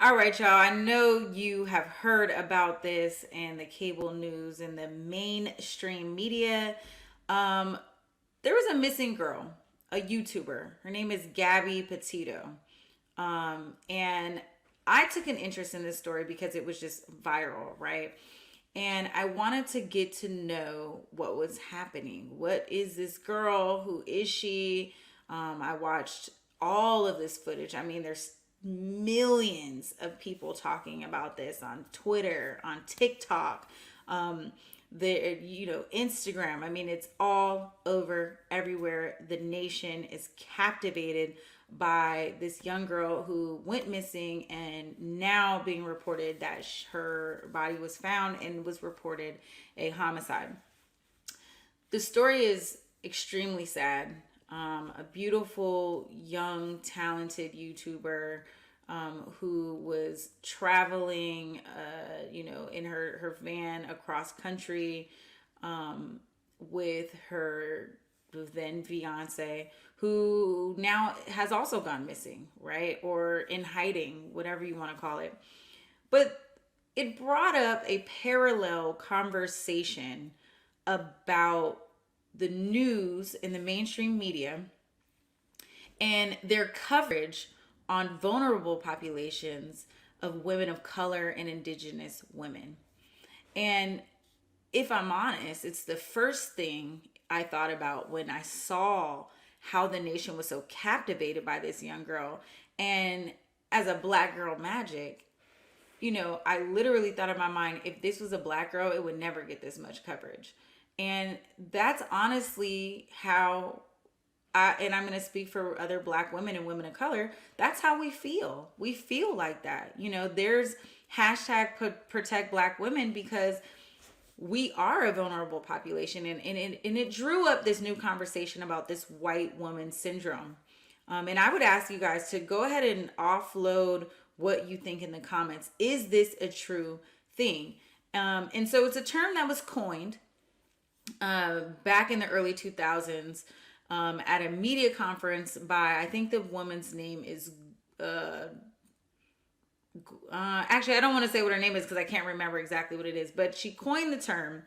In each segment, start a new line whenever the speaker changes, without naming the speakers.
All right, y'all. I know you have heard about this in the cable news and the mainstream media. Um, there was a missing girl, a YouTuber. Her name is Gabby Petito. And I took an interest in this story because it was just viral, right? And I wanted to get to know what was happening. What is this girl? Who is she? I watched all of this footage. I mean, there's millions of people talking about this on Twitter, on TikTok, Instagram. I mean, it's all over everywhere. The nation is captivated by this young girl who went missing and now being reported that her body was found and was reported a homicide. The story is extremely sad. A beautiful, young, talented YouTuber who was traveling, in her van across country with her then fiance, who now has also gone missing, right? Or in hiding, whatever you want to call it. But it brought up a parallel conversation about the news in the mainstream media and their coverage on vulnerable populations of women of color and indigenous women. And if I'm honest, it's the first thing I thought about when I saw how the nation was so captivated by this young girl. And as a black girl magic, I literally thought in my mind, if this was a black girl, it would never get this much coverage. And that's honestly how and I'm going to speak for other black women and women of color. That's how we feel. We feel like that. There's hashtag protect black women because we are a vulnerable population. And it drew up this new conversation about this white woman syndrome. And I would ask you guys to go ahead and offload what you think in the comments. Is this a true thing? And so it's a term that was coined back in the early 2000s at a media conference by, I think the woman's name is, actually, I don't want to say what her name is because I can't remember exactly what it is, but she coined the term.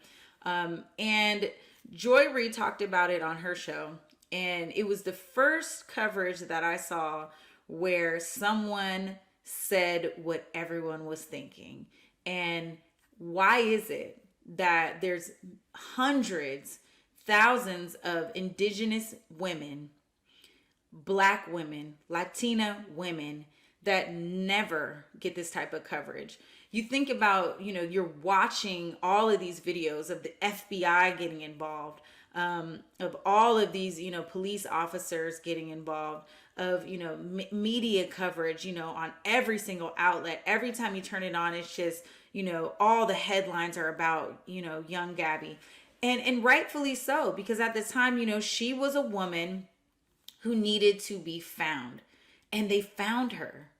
And Joy Reid talked about it on her show. And it was the first coverage that I saw where someone said what everyone was thinking. And why is it that there's hundreds, thousands of indigenous women, black women, Latina women that never get this type of coverage? You think about, you're watching all of these videos of the FBI getting involved, of all of these, police officers getting involved, of, media coverage, on every single outlet. Every time you turn it on, it's just, all the headlines are about, young Gabby. And rightfully so, because at the time, she was a woman who needed to be found. And they found her.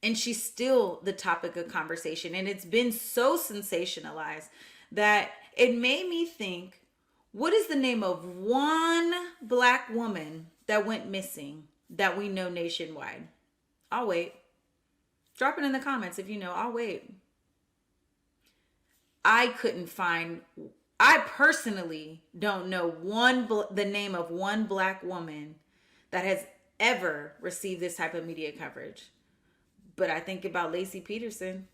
And she's still the topic of conversation. And it's been so sensationalized that it made me think, what is the name of one black woman that went missing that we know nationwide? I'll wait. Drop it in the comments if you know. I'll wait. I personally don't know the name of one black woman that has ever received this type of media coverage. But I think about Lacey Peterson.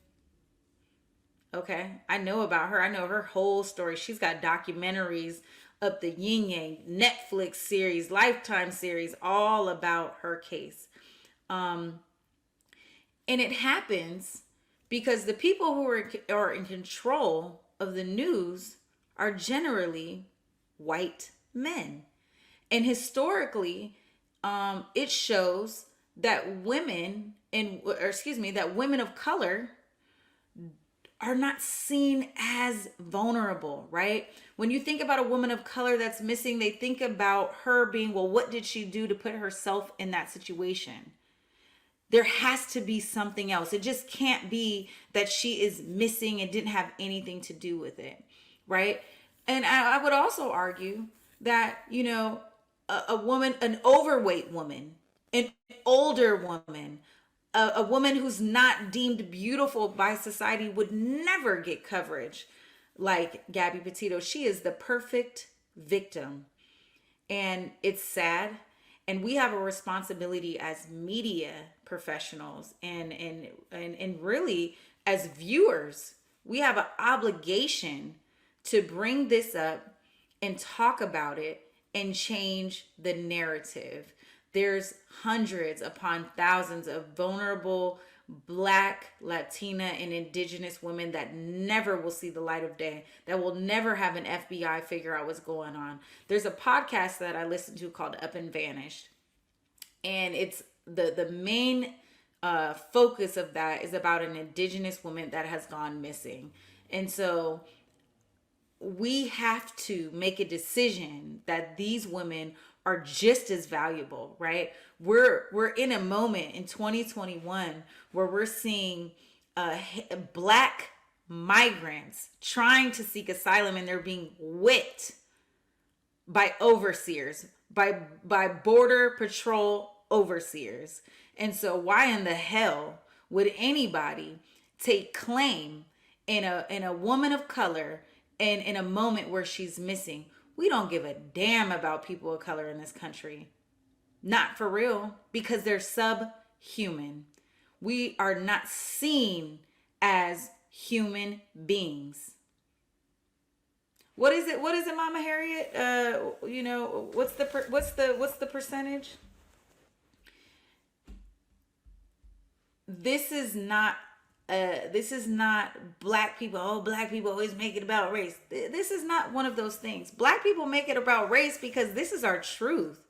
Okay, I know about her. I know her whole story. She's got documentaries up the yin yang, Netflix series, Lifetime series, all about her case. And it happens because the people who are in control of the news are generally white men. And historically, it shows that women of color are not seen as vulnerable, right? When you think about a woman of color that's missing, they think about her being, well, what did she do to put herself in that situation? There has to be something else. It just can't be that she is missing and didn't have anything to do with it, right? And I would also argue that, a woman, an overweight woman, an older woman, a woman who's not deemed beautiful by society would never get coverage like Gabby Petito. She is the perfect victim. And it's sad. And we have a responsibility as media professionals and really as viewers. We have an obligation to bring this up and talk about it and change the narrative. There's hundreds upon thousands of vulnerable Black, Latina, and Indigenous women that never will see the light of day, that will never have an FBI figure out what's going on. There's a podcast that I listen to called Up and Vanished. And it's the main focus of that is about an Indigenous woman that has gone missing. And so we have to make a decision that these women are just as valuable, right? We're in a moment in 2021 where we're seeing Black migrants trying to seek asylum, and they're being whipped by overseers, by border patrol overseers. And so why in the hell would anybody take claim in a woman of color and in a moment where she's missing? We don't give a damn about people of color in this country. Not for real, because they're subhuman. We are not seen as human beings. What is it, Mama Harriet? What's the percentage? This is not Black people. Oh, Black people always make it about race. This is not one of those things. Black people make it about race because this is our truth.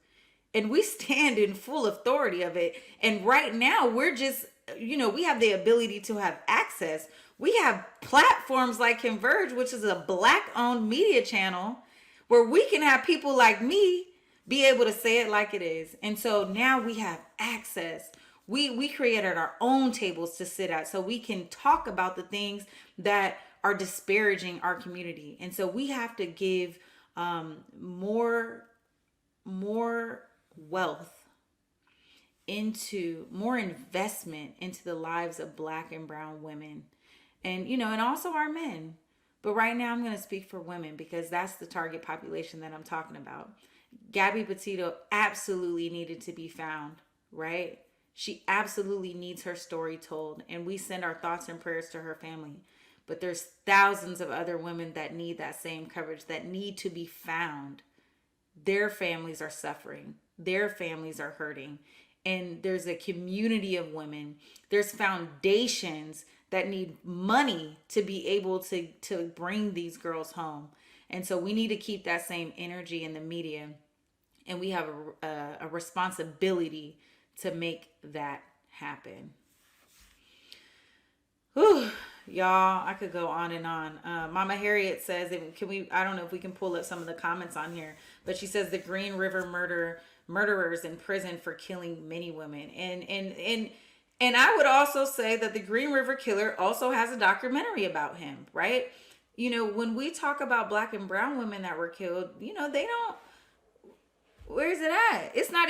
And we stand in full authority of it. And right now we're just, we have the ability to have access. We have platforms like Converge, which is a Black-owned media channel, where we can have people like me be able to say it like it is. And so now we have access. We created our own tables to sit at so we can talk about the things that are disparaging our community. And so we have to give more wealth into, more investment into the lives of Black and brown women, and also our men. But right now I'm going to speak for women because that's the target population that I'm talking about. Gabby Petito absolutely needed to be found, right? She absolutely needs her story told, and we send our thoughts and prayers to her family. But there's thousands of other women that need that same coverage, that need to be found. Their families are suffering. Their families are hurting. And there's a community of women. There's foundations that need money to be able to bring these girls home. And so we need to keep that same energy in the media. And we have a responsibility to make that happen. Whew, y'all, I could go on and on. Mama Harriet says, I don't know if we can pull up some of the comments on here, but she says the Green River murderers in prison for killing many women. And I would also say that the Green River Killer also has a documentary about him, right? When we talk about Black and brown women that were killed, they don't, where's it at? It's not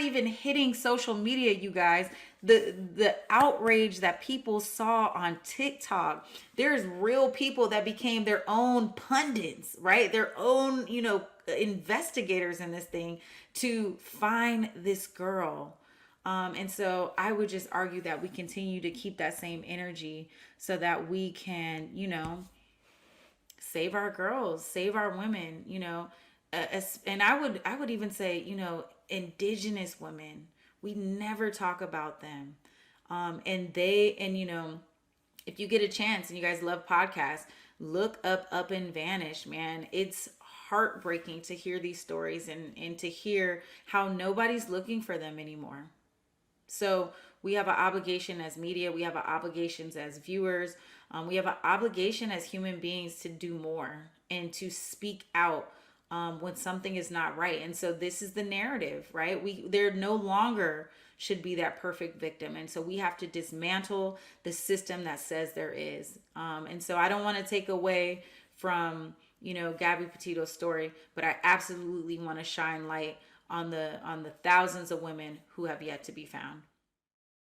even hitting social media, you guys. The outrage that people saw on TikTok. There's real people that became their own pundits, right? Their own, investigators in this thing to find this girl. And so I would just argue that we continue to keep that same energy so that we can, save our girls, save our women, and I would even say, Indigenous women, we never talk about them. If you get a chance and you guys love podcasts, look up and Vanish, man. It's heartbreaking to hear these stories and to hear how nobody's looking for them anymore. So we have an obligation as media. We have an obligations as viewers. We have an obligation as human beings to do more and to speak out when something is not right. And so this is the narrative, right? There no longer should be that perfect victim. And so we have to dismantle the system that says there is. And so I don't want to take away from, Gabby Petito's story, but I absolutely want to shine light on the thousands of women who have yet to be found.